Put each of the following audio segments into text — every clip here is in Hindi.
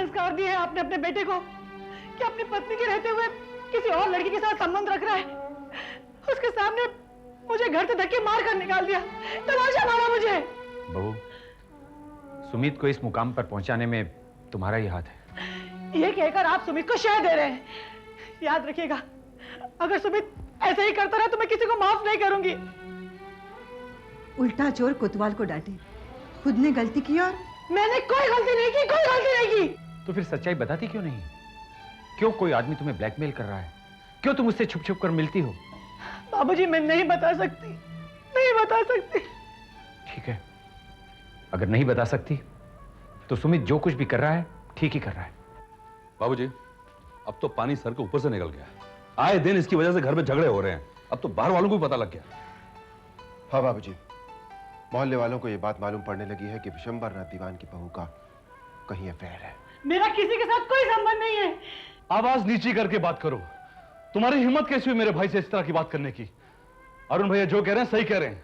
संस्कार दिए हैं आपने अपने बेटे को कि अपनी पत्नी के रहते हुए किसी और लड़की के साथ संबंध रख रहा है। उसके सामने मुझे घर से धक्के मार कर निकाल दिया, तमाशा मारा मुझे। बहू, सुमित को इस मुकाम पर पहुंचाने में तुम्हारा ही हाथ है। ये कहकर आप सुमित को शह दे रहे हैं। याद रखिएगा, अगर सुमित ऐसे ही करता रहा तो मैं किसी को माफ नहीं करूंगी। उल्टा चोर कोतवाल को डांटे, खुद ने गलती की और मैंने कोई गलती नहीं की, कोई गलती नहीं की। तो फिर सच्चाई बताती क्यों नहीं? क्यों कोई आदमी तुम्हें ब्लैकमेल कर रहा है? क्यों तुम उससे छुप छुप कर मिलती हो? बाबूजी, मैं नहीं बता सकती, नहीं बता सकती। ठीक है, अगर नहीं बता सकती तो सुमित जो कुछ भी कर रहा है ठीक ही कर रहा है। बाबूजी, अब तो पानी सर के ऊपर से निकल गया। आए दिन इसकी वजह से घर में झगड़े हो रहे हैं। अब तो बाहर वालों को भी पता लग गया। हाँ बाबूजी, मोहल्ले वालों को यह बात मालूम पड़ने लगी है कि विशंबर नाथ दीवान की बहू का कहीं अफेयर है। मेरा किसी के साथ कोई संबंध नहीं है। आवाज नीची करके बात करो। तुम्हारी हिम्मत कैसी हुई मेरे भाई से इस तरह की बात करने की? अरुण भैया जो कह रहे हैं सही कह रहे हैं।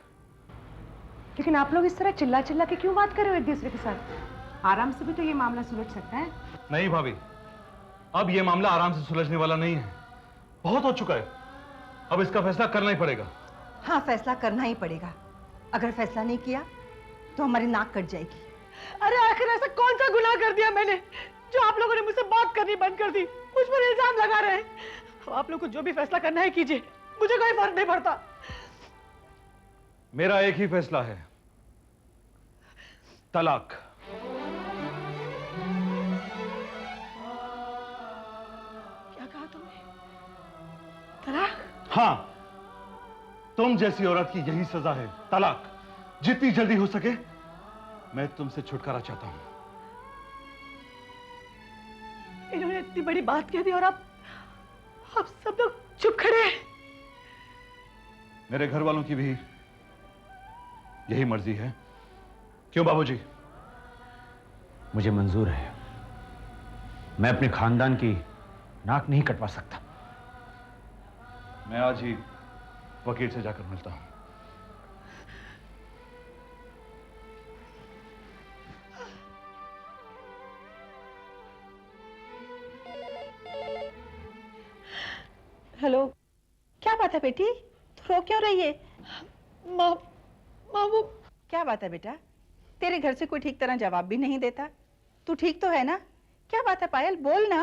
लेकिन आप लोग इस तरह चिल्ला चिल्ला के क्यों बात कर रहे हो एक दूसरे के साथ? आराम से भी तो ये मामला सुलझ सकता है। नहीं भाभी, अब ये मामला आराम से सुलझने वाला नहीं है। बहुत हो चुका है, अब इसका फैसला करना ही पड़ेगा। हाँ, फैसला करना ही पड़ेगा। अगर फैसला नहीं किया तो हमारी नाक कट जाएगी। अरे आखिर ऐसा कौन सा गुनाह कर दिया मैंने जो आप लोगों ने मुझसे बात करनी बंद कर दी, मुझ पर इल्जाम लगा रहे हैं। आप लोग को जो भी फैसला करना है कीजिए, मुझे कोई फर्क नहीं पड़ता। मेरा एक ही फैसला है, तलाक। क्या कहा तुमने? तलाक? हाँ, तुम जैसी औरत की यही सजा है, तलाक। जितनी जल्दी हो सके मैं तुमसे छुटकारा चाहता हूं। इन्होंने इतनी बड़ी बात कह दी और अब सब लोग चुप खड़े हैं। मेरे घर वालों की भी यही मर्जी है। क्यों बाबूजी? मुझे मंजूर है। मैं अपने खानदान की नाक नहीं कटवा सकता। मैं आज ही वकील से जाकर मिलता हूं। हेलो, क्या बात है बेटी? रो क्यों रही है? माँ वो क्या बात है बेटा? तेरे घर से कोई ठीक तरह जवाब भी नहीं देता। तू ठीक तो है ना? क्या बात है पायल, बोल ना।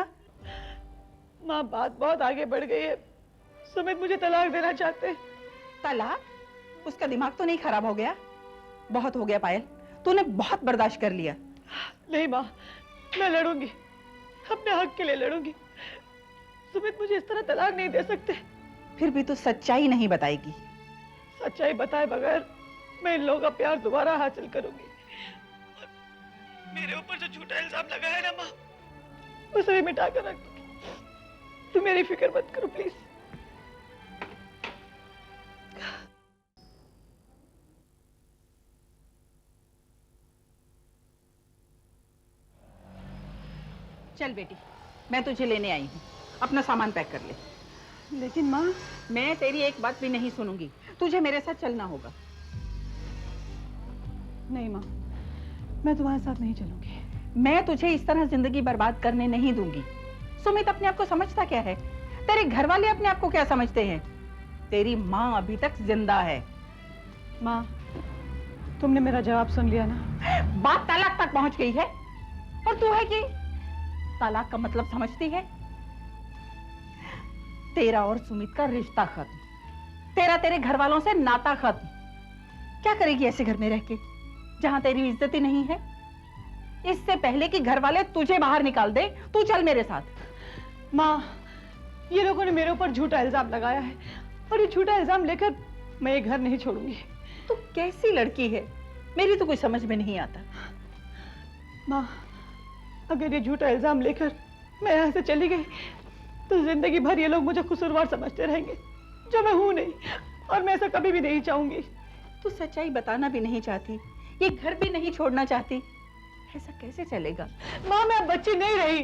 माँ, बात बहुत आगे बढ़ गई है। सुमित मुझे तलाक देना चाहते हैं। तलाक? उसका दिमाग तो नहीं खराब हो गया? बहुत हो गया पायल, तूने बहुत बर्दाश्त कर लिया। नहीं माँ, मैं लड़ूंगी, अपने हक के लिए लड़ूंगी। सुमित मुझे इस तरह तलाक नहीं दे सकते। फिर भी तू सच्चाई नहीं बताएगी? सच्चाई बताए बगैर मैं इन लोगों का प्यार दोबारा हासिल करूंगी। मेरे ऊपर जो झूठा इल्जाम लगा है ना माँ, उसे भी मिटा कर रख दूंगी। तू मेरी फिक्र मत करो प्लीज। चल बेटी, मैं तुझे लेने आई हूँ। अपना सामान पैक कर ले। लेकिन माँ, मैं तेरी एक बात भी नहीं सुनूंगी। तुझे मेरे साथ चलना होगा। नहीं माँ, मैं तुम्हारे साथ नहीं चलूंगी। मैं तुझे इस तरह जिंदगी बर्बाद करने नहीं दूंगी। सुमित अपने आप को समझता क्या है? तेरे घर वाले अपने आप को क्या समझते हैं? तेरी माँ अभी तक जिंदा है। माँ, तुमने मेरा जवाब सुन लिया ना? बात तलाक तक पहुंच गई है और तू है कि तलाक का मतलब समझती है? तेरा और सुमित का रिश्ता खत्म, तेरा तेरे घर वालों से नाता खत्म। क्या करेगी ऐसे घर में रह के जहां तेरी इज्जत ही नहीं है? इससे पहले कि घर वाले तुझे बाहर निकाल दे, तू चल मेरे साथ। माँ, ये लोगों ने मेरे ऊपर झूठा इल्जाम लगाया है और ये झूठा इल्जाम लेकर मैं ये घर नहीं छोड़ूंगी। तू कैसी लड़की है, मेरी तो कोई समझ में नहीं आता। माँ, अगर ये झूठा इल्जाम लेकर मैं यहाँ से चली गई तो जिंदगी भर ये लोग मुझे कसूरवार समझते रहेंगे, जो मैं हूं नहीं, और मैं ऐसा कभी भी नहीं चाहूंगी। तू सच्चाई बताना भी नहीं चाहती, ये घर भी नहीं छोड़ना चाहती, ऐसा कैसे चलेगा? माँ, मैं अब बच्ची नहीं रही।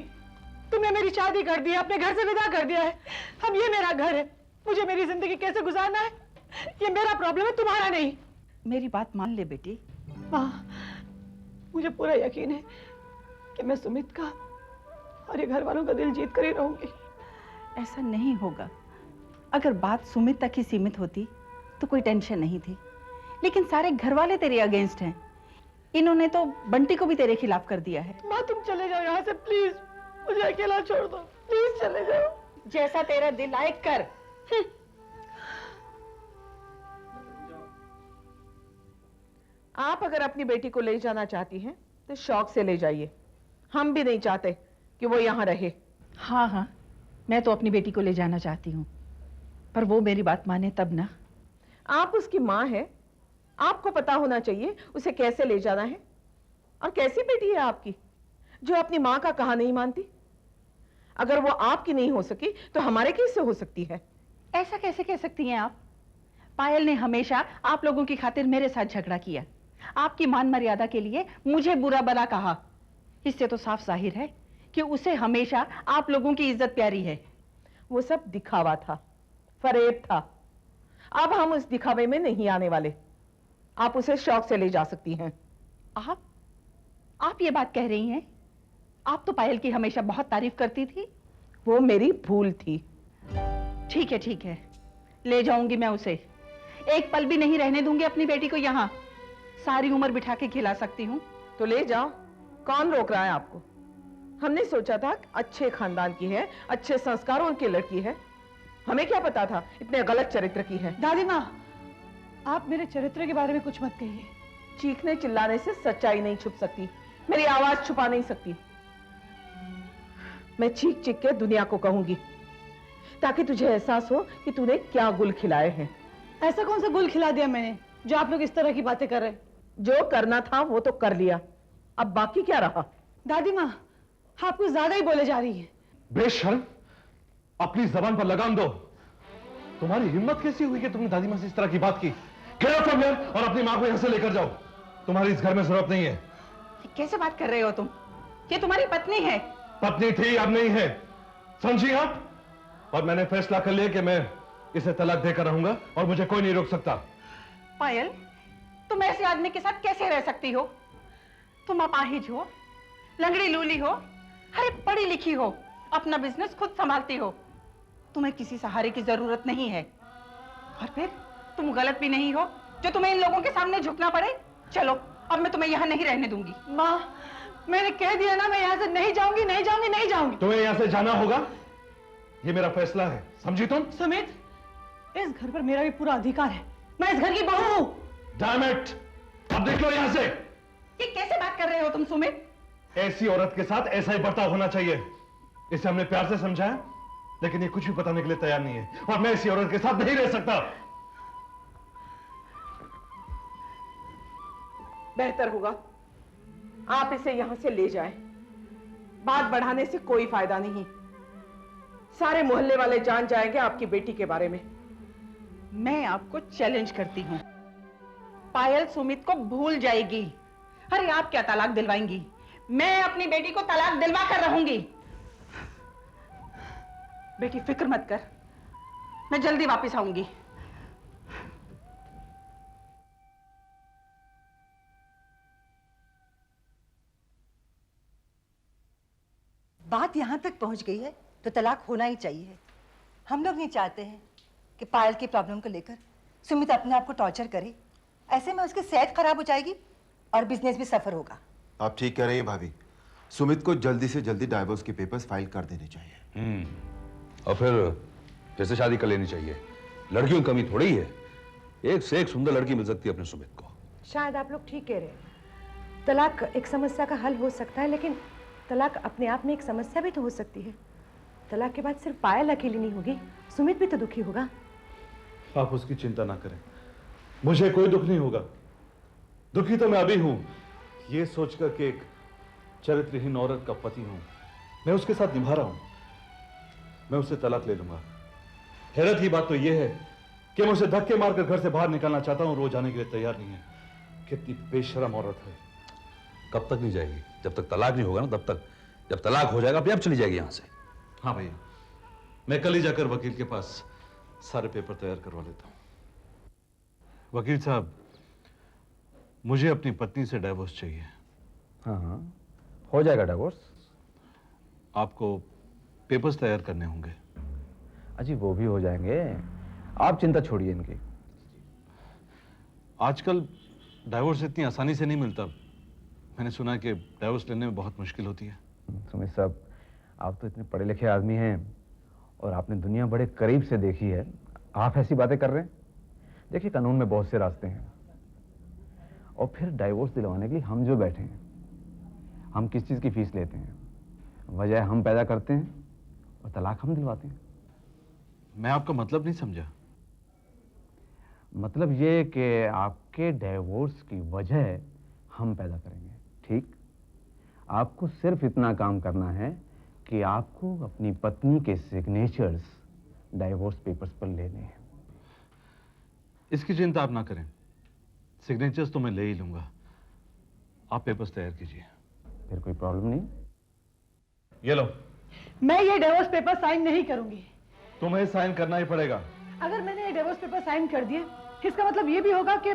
तुमने मेरी शादी कर दी है, अपने घर से विदा कर दिया है। अब ये मेरा घर है, मुझे मेरी जिंदगी कैसे गुजारना है ये मेरा प्रॉब्लम है, तुम्हारा नहीं। मेरी बात मान ले बेटी। माँ, मुझे पूरा यकीन है कि मैं सुमित का और ये घर वालों का दिल जीत कर ही रहूंगी। ऐसा नहीं होगा। अगर बात सुमित तक ही सीमित होती तो कोई टेंशन नहीं थी, लेकिन सारे घर वाले तेरे अगेंस्ट हैं। इन्होंने तो बंटी को भी तेरे खिलाफ कर दिया है। माँ तुम चले जाओ यहाँ से प्लीज, मुझे अकेला छोड़ दो, प्लीज चले जाओ। जैसा तेरा दिल आए कर। आप अगर अपनी बेटी को ले जाना चाहती हैं तो शौक से ले जाइए। हम भी नहीं चाहते कि वो यहाँ रहे। हाँ हाँ, मैं तो अपनी बेटी को ले जाना चाहती हूँ, पर वो मेरी बात माने तब ना। आप उसकी माँ है, आपको पता होना चाहिए उसे कैसे ले जाना है। और कैसी बेटी है आपकी जो अपनी माँ का कहा नहीं मानती? अगर वो आपकी नहीं हो सकी तो हमारे कैसे हो सकती है? ऐसा कैसे कह सकती हैं आप? पायल ने हमेशा आप लोगों की खातिर मेरे साथ झगड़ा किया, आपकी मान मर्यादा के लिए मुझे बुरा भला कहा। इससे तो साफ जाहिर है कि उसे हमेशा आप लोगों की इज्जत प्यारी है। वो सब दिखावा था, फरेब था। अब हम उस दिखावे में नहीं आने वाले। आप उसे शौक से ले जा सकती हैं। आप ये बात कह रही हैं? आप तो पायल की हमेशा बहुत तारीफ करती थी। वो मेरी भूल थी। ठीक है, ले जाऊंगी मैं उसे। एक पल भी नहीं रहने दूंगी अपनी बेटी को यहाँ। सारी उम्र बिठा के खिला सकती हूँ। तो ले जाओ, कौन रोक रहा है आपको? हमने सोचा था अच्छे खानदान की है, अच्छे संस्कारों की लड़की है। हमें क्या पता था इतने गलत चरित्र की है। दादी माँ, आप मेरे चरित्र के बारे में कुछ मत कहिए। चीखने चिल्लाने से सच्चाई नहीं छुप सकती, मेरी आवाज छुपा नहीं सकती। मैं चीख चीख के दुनिया को कहूंगी ताकि तुझे एहसास हो कि तूने क्या गुल खिलाए हैं। ऐसा कौन सा गुल खिला दिया मैंने जो आप लोग इस तरह की बातें कर रहे हैं? जो करना था वो तो कर लिया, अब बाकी क्या रहा? दादी माँ, आप कुछ ज्यादा ही बोले जा रही है। बेशर्म, अपनी जबान पर लगाम दो। तुम्हारी हिम्मत कैसी हुई कि तुमने दादी माँ से इस तरह की बात की? Get out from here और अपनी माँ को यहां से लेकर जाओ। तुम्हारी इस घर में जरूरत नहीं है। कैसे बात कर रहे हो तुम? ये तुम्हारी पत्नी है। पत्नी थी, अब नहीं है, समझी आप? और मैंने फैसला कर लिया कि मैं इसे तलाक देकर रहूंगा और मुझे कोई नहीं रोक सकता। पायल, तुम ऐसे आदमी के साथ कैसे रह सकती हो? तुम अपाहिज हो, लंगड़ी लूली हो, अरे पढ़ी लिखी हो, अपना बिजनेस खुद संभालती हो। तुम्हें किसी सहारे की जरूरत नहीं है। और फिर तुम गलत भी नहीं हो जो तुम्हें इन लोगों के सामने झुकना पड़े। चलो, अब मैं तुम्हें यहाँ नहीं रहने दूंगी। माँ, मैंने कह दिया ना, मैं यहाँ से नहीं जाऊंगी, नहीं जाऊंगी, नहीं जाऊंगी। तुम्हें यहां से जाना होगा, ये मेरा फैसला है, समझी तुम? सुमित, इस घर पर मेरा भी पूरा अधिकार है। मैं इस घर की बहू हूँ। Damn it! अब निकलो यहां से। ये कैसे बात कर रहे हो तुम सुमित? ऐसी औरत के साथ ऐसा ही बर्ताव होना चाहिए। इसे हमने प्यार से समझाया, लेकिन ये कुछ भी बताने के लिए तैयार नहीं है, और मैं ऐसी औरत के साथ नहीं रह सकता। बेहतर होगा आप इसे यहां से ले जाएं। बात बढ़ाने से कोई फायदा नहीं। सारे मोहल्ले वाले जान जाएंगे आपकी बेटी के बारे में। मैं आपको चैलेंज करती हूँ, पायल सुमित को भूल जाएगी। अरे आप क्या तलाक दिलवाएंगी? मैं अपनी बेटी को तलाक दिलवा कर रहूंगी। बेटी फिक्र मत कर, मैं जल्दी वापस आऊंगी। बात यहाँ तक पहुँच गई है तो तलाक होना ही चाहिए। हम लोग नहीं चाहते हैं कि पायल की प्रॉब्लम को लेकर सुमित अपने आप को टॉर्चर करे। ऐसे में उसकी सेहत खराब हो जाएगी और बिजनेस भी सफर होगा। आप ठीक कह रही हैं भाभी, सुमित को जल्दी से जल्दी डाइवोर्स के पेपर्स फाइल कर देने चाहिए। और फिर से शादी कर लेनी चाहिए। लड़कियों की कमी थोड़ी है, एक से एक सुंदर लड़की मिल सकती है अपने सुमित को। शायद आप लोग ठीक कह रहे हैं। तलाक एक समस्या का हल हो सकता है, लेकिन तलाक अपने आप में एक समस्या भी तो हो सकती है। तलाक के बाद सिर्फ पायल अकेली नहीं होगी, सुमित भी तो दुखी होगा। आप उसकी चिंता ना करें, मुझे कोई दुख नहीं होगा। दुखी तो मैं अभी हूं, ये सोचकर कि एक चरित्रहीन औरत का पति हूं, मैं उसके साथ निभा रहा हूं। मैं उससे तलाक ले लूंगा। हैरत की बात तो यह है कि मैं उसे धक्के मारकर घर से बाहर निकालना चाहता हूं, रोज आने के लिए तैयार नहीं है। कितनी बेशरम औरत है। कब तक नहीं जाएगी? जब तक तलाक नहीं होगा ना, तब तक। जब तलाक हो जाएगा अब चली जाएगी यहां से। हाँ भैया, मैं कल ही जाकर वकील के पास सारे पेपर तैयार करवा लेता हूं। वकील साहब, मुझे अपनी पत्नी से डाइवोर्स चाहिए। हाँ हाँ, हो जाएगा डिवोर्स। आपको पेपर्स तैयार करने होंगे। अजी वो भी हो जाएंगे, आप चिंता छोड़िए इनकी। आजकल डाइवोर्स इतनी आसानी से नहीं मिलता। मैंने सुना कि डाइवोर्स लेने में बहुत मुश्किल होती है। सुमित साहब, आप तो इतने पढ़े लिखे आदमी हैं और आपने दुनिया बड़े करीब से देखी है, आप ऐसी बातें कर रहे हैं? देखिए, कानून में बहुत से रास्ते हैं, और फिर डाइवोर्स दिलवाने के लिए हम जो बैठे हैं, हम किस चीज़ की फीस लेते हैं? वजह हम पैदा करते हैं और तलाक हम दिलवाते हैं। मैं आपका मतलब नहीं समझा। मतलब ये कि आपके डाइवोर्स की वजह हम पैदा करेंगे, ठीक? आपको सिर्फ इतना काम करना है कि आपको अपनी पत्नी के सिग्नेचर्स डाइवोर्स पेपर्स पर लेने हैं। इसकी चिंता आप ना करें, सिग्नेचर्स तो मैं ले ही लूंगा। आप पेपर्स तैयार कीजिए। फिर कोई प्रॉब्लम नहीं? ये लो। मैं ये डिवोर्स पेपर साइन नहीं करूंगी। तुम्हें साइन करना ही पड़ेगा। अगर मैंने ये डिवोर्स पेपर साइन कर दिए, इसका मतलब ये भी होगा कि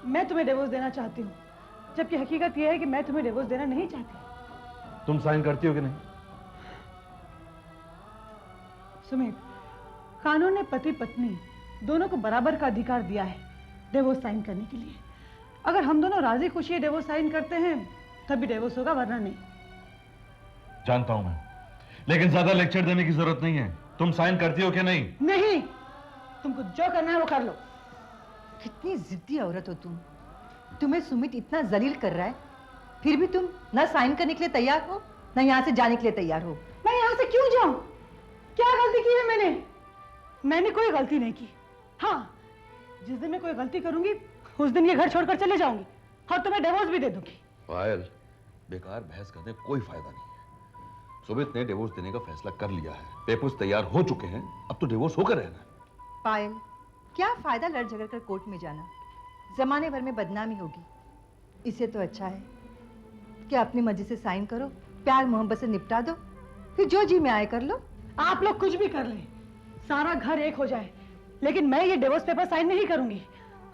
मैं तुम्हें डिवोर्स देना चाहती हूँ, जबकि हकीकत ये है कि मैं तुम्हें डिवोर्स देना नहीं चाहती। तुम साइन करती हो कि नहीं? सुमित, कानून ने पति पत्नी दोनों को बराबर का अधिकार दिया है डिवोर्स साइन करने के लिए। अगर हम दोनों राजी खुशी डिवोर्स साइन करते हैं तभी डिवोर्स होगा, वरना नहीं। जानता हूं मैं, लेकिन ज्यादा लेक्चर देने की जरूरत नहीं है। तुम साइन करती हो कि नहीं? नहीं, तुमको जो करना है वो कर लो। कितनी जिद्दी औरत हो तुम। तुम्हें सुमित इतना जलील कर रहा है, फिर भी तुम ना साइन करने के लिए तैयार हो, ना यहाँ से जाने के लिए तैयार हो। मैं यहाँ से क्यों जाऊं? क्या गलती की है मैंने? मैंने कोई गलती नहीं की। हाँ, जिस दिन मैं कोई गलती करूंगी उस दिन ये घर छोड़कर चले जाऊंगी और तुम्हें डिवोर्स भी दे दूंगी। पायल, बेकार बहस करने का कोई फायदा नहीं है। सुमित ने डिवोर्स देने का फैसला कर लिया है, पेपर्स तैयार हो चुके हैं, अब तो डिवोर्स होकर रहना है। पायल, क्या फायदा लड़ झगड़ कर कोर्ट में जाना? जमाने भर में बदनामी होगी। इससे तो अच्छा है कि अपनी मर्जी से साइन करो, प्यार मोहब्बत से निपटा दो, फिर जो जी में आए कर लो। आप लोग कुछ भी कर लें, सारा घर एक हो जाए, लेकिन मैं ये डिवोर्स पेपर साइन नहीं करूंगी।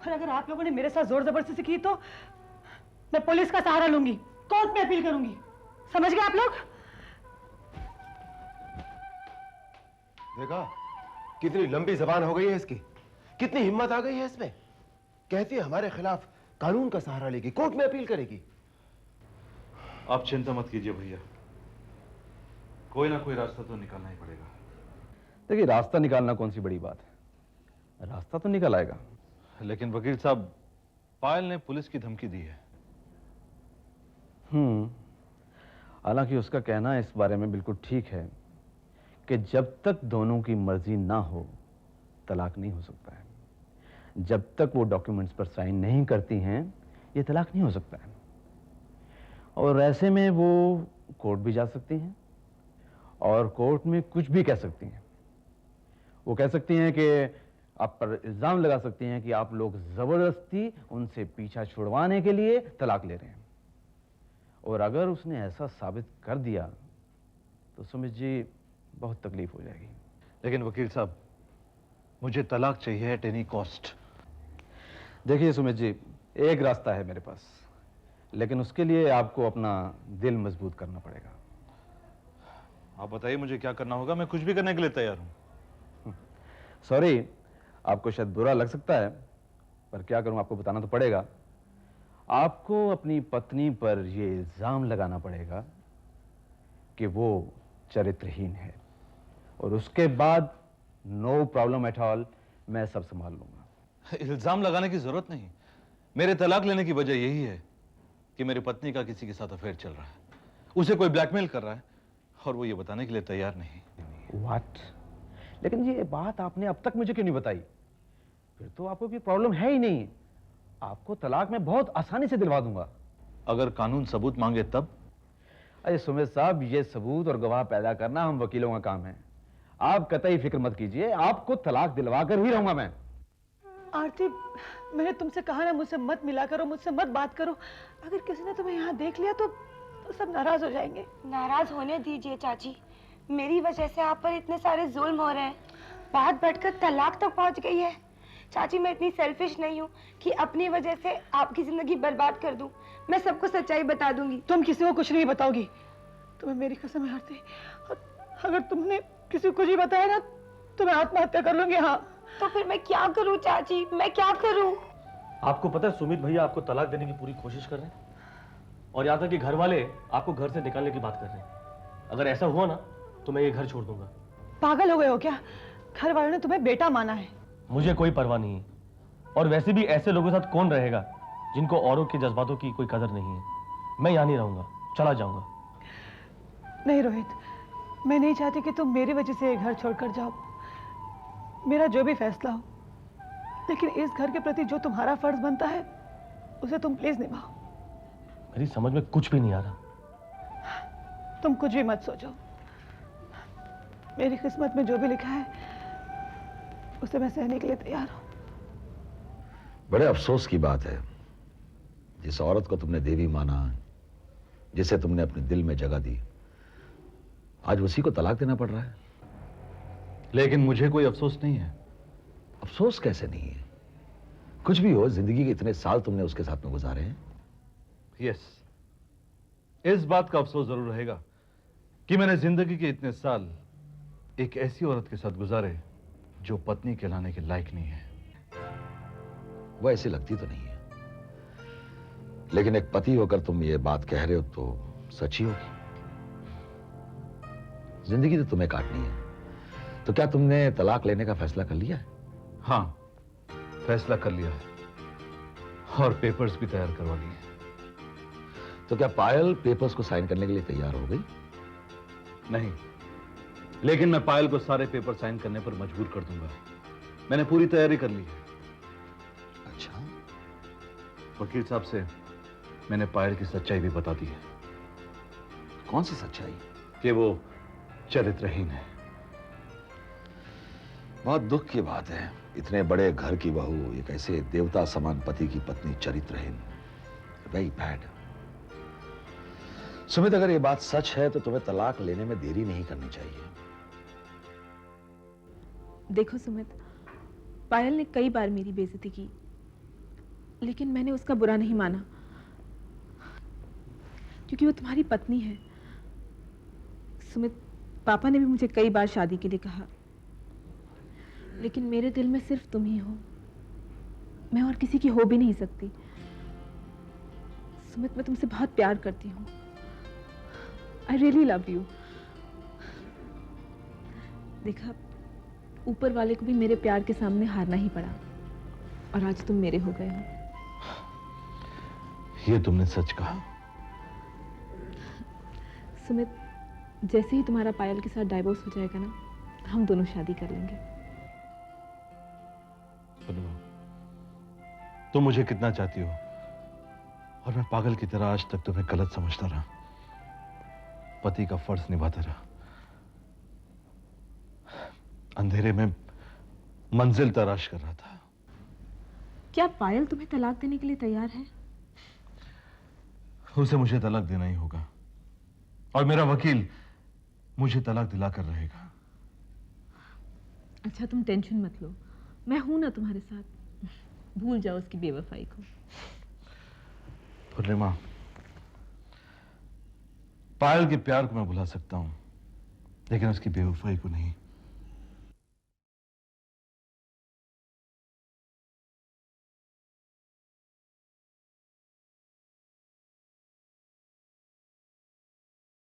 और अगर आप लोगों ने मेरे साथ जोर जबरदस्ती की तो मैं पुलिस का सहारा लूंगी, कोर्ट में अपील करूंगी। समझ गए आप लोग? देखा कितनी लंबी जबान हो गई है इसकी, कितनी हिम्मत आ गई है इसमें। कहती है हमारे खिलाफ कानून का सहारा लेगी, कोर्ट में अपील करेगी। आप चिंता मत कीजिए भैया, कोई ना कोई रास्ता तो निकालना ही पड़ेगा। देखिए, रास्ता निकालना कौन सी बड़ी बात है, रास्ता तो निकल आएगा। लेकिन वकील साहब, पायल ने पुलिस की धमकी दी है। हालांकि उसका कहना इस बारे में बिल्कुल ठीक है कि जब तक दोनों की मर्जी ना हो तलाक नहीं हो सकता है। जब तक वो डॉक्यूमेंट्स पर साइन नहीं करती हैं ये तलाक नहीं हो सकता है। और ऐसे में वो कोर्ट भी जा सकती हैं और कोर्ट में कुछ भी कह सकती हैं। वो कह सकती हैं कि आप पर इल्जाम लगा सकती हैं कि आप लोग जबरदस्ती उनसे पीछा छुड़वाने के लिए तलाक ले रहे हैं। और अगर उसने ऐसा साबित कर दिया तो सुमित जी बहुत तकलीफ हो जाएगी। लेकिन वकील साहब, मुझे तलाक चाहिए एट एनी कॉस्ट। देखिए सुमित जी, एक रास्ता है मेरे पास, लेकिन उसके लिए आपको अपना दिल मजबूत करना पड़ेगा। आप बताइए मुझे क्या करना होगा, मैं कुछ भी करने के लिए तैयार हूं। सॉरी, आपको शायद बुरा लग सकता है, पर क्या करूं, आपको बताना तो पड़ेगा। आपको अपनी पत्नी पर यह इल्जाम लगाना पड़ेगा कि वो चरित्रहीन है, और उसके बाद नो प्रॉब्लम एट ऑल, मैं सब संभाल लूंगा। इल्जाम लगाने की जरूरत नहीं। मेरे तलाक लेने की वजह यही है कि मेरी पत्नी का किसी के साथ अफेयर चल रहा है, उसे कोई ब्लैकमेल कर रहा है और वो ये बताने के लिए तैयार नहीं। व्हाट? लेकिन ये बात आपने अब तक मुझे क्यों नहीं बताई? फिर तो आपको कोई प्रॉब्लम है ही नहीं, आपको तलाक मैं बहुत आसानी से दिलवा दूंगा। अगर कानून सबूत मांगे तब? अरे सुमित साहब, ये सबूत और गवाह पैदा करना हम वकीलों का काम है। आप कतई फिक्र मत कीजिए, आपको तलाक दिलवा कर ही रहूंगा मैं। आरती, मैंने तुमसे कहा ना मुझसे मत मिला करो, मुझसे मत बात करो। अगर किसी ने तुम्हें यहाँ देख लिया तो सब नाराज हो जाएंगे। नाराज होने दीजिए चाची, मेरी वजह से आप पर इतने सारे जुल्म हो रहे हैं, बात बढ़कर तलाक तक पहुंच गई है। चाची, मैं इतनी सेल्फिश नहीं हूँ कि अपनी वजह से आपकी जिंदगी बर्बाद कर दूं। मैं सबको सच्चाई बता दूंगी। तुम किसी को कुछ नहीं बताओगी, तुम्हें मेरी कसम है आरती, अगर तुमने किसी को जी बताया ना तो मैं आत्महत्या कर लूंगी। हाँ तो फिर मैं क्या करूं चाची, मैं क्या करूं? आपको पता है सुमित भैया आपको तलाक देने की पूरी कोशिश कर रहे हैं और यहाँ तक कि घर वाले आपको घर से निकालने की बात कर रहे हैं। अगर ऐसा हुआ ना तो मैं ये घर छोड़ दूंगा। पागल हो गए हो क्या? घर वालों ने तुम्हें बेटा माना है। मुझे कोई परवाह नहीं है और वैसे भी ऐसे लोगों के साथ कौन रहेगा जिनको औरों के जज्बातों की कोई कदर नहीं है। मैं यहाँ नहीं रहूंगा, चला जाऊंगा। नहीं रोहित, मैं नहीं चाहती कि तुम मेरी वजह से ये घर छोड़कर जाओ। मेरा जो भी फैसला हो, लेकिन इस घर के प्रति जो तुम्हारा फर्ज बनता है उसे तुम प्लीज निभाओ। मेरी समझ में कुछ भी नहीं आ रहा। तुम कुछ भी मत सोचो, मेरी किस्मत में जो भी लिखा है उसे मैं सहने के लिए तैयार हूं। बड़े अफसोस की बात है, जिस औरत को तुमने देवी माना, जिसे तुमने अपने दिल में जगह दी, आज उसी को तलाक देना पड़ रहा है। लेकिन मुझे कोई अफसोस नहीं है। अफसोस कैसे नहीं है? कुछ भी हो, जिंदगी के इतने साल तुमने उसके साथ में गुजारे हैं। यस, इस बात का अफसोस जरूर रहेगा कि मैंने जिंदगी के इतने साल एक ऐसी औरत के साथ गुजारे जो पत्नी कहलाने के लायक नहीं है। वो ऐसी लगती तो नहीं है, लेकिन एक पति होकर तुम ये बात कह रहे हो तो सच ही होगी। जिंदगी तो तुम्हें काटनी है, तो क्या तुमने तलाक लेने का फैसला कर लिया है? हाँ, फैसला कर लिया है और पेपर्स भी तैयार करवा लिए। तो क्या पायल पेपर्स को साइन करने के लिए तैयार हो गई? नहीं, लेकिन मैं पायल को सारे पेपर साइन करने पर मजबूर कर दूंगा। मैंने पूरी तैयारी कर ली है। अच्छा, वकील साहब से मैंने पायल की सच्चाई भी बता दी है। कौन सी सच्चाई? कि वो चरित्रहीन है। बहुत दुख की बात है, इतने बड़े घर की बहू, एक ऐसे देवता समान पति की पत्नी चरित्रहीन। Very bad. सुमित, अगर ये बात सच है तो तुम्हें तलाक लेने में देरी नहीं करनी चाहिए। देखो सुमित, पायल ने कई बार मेरी बेइज्जती की, लेकिन मैंने उसका बुरा नहीं माना, क्योंकि वो तुम्हारी पत्नी है। सुमित, पापा ने भी मुझे कई बार शादी के लिए कहा, लेकिन मेरे दिल में सिर्फ तुम ही हो। मैं और किसी की हो भी नहीं सकती। सुमित, मैं तुमसे बहुत प्यार करती हूँ। I really love you. देखा, ऊपर वाले को भी मेरे प्यार के सामने हारना ही पड़ा और आज तुम मेरे हो गए हो। ये तुमने सच कहा। सुमित, जैसे ही तुम्हारा पायल के साथ डाइवोर्स हो जाएगा ना, हम दोनों शादी कर लेंगे। तुम मुझे कितना चाहती हो और मैं पागल की तरह आज तक तुम्हें गलत समझता रहा, पति का फर्ज निभाता रहा, अंधेरे में मंजिल तलाश कर रहा था। क्या पायल तुम्हें तलाक देने के लिए तैयार है? उसे मुझे तलाक देना ही होगा और मेरा वकील मुझे तलाक दिलाकर रहेगा। अच्छा, तुम टेंशन मत लो, मैं हूं ना तुम्हारे साथ। भूल जाओ उसकी बेवफाई को। पूर्णिमा, पायल के प्यार को मैं भुला सकता हूं, लेकिन उसकी बेवफाई को नहीं।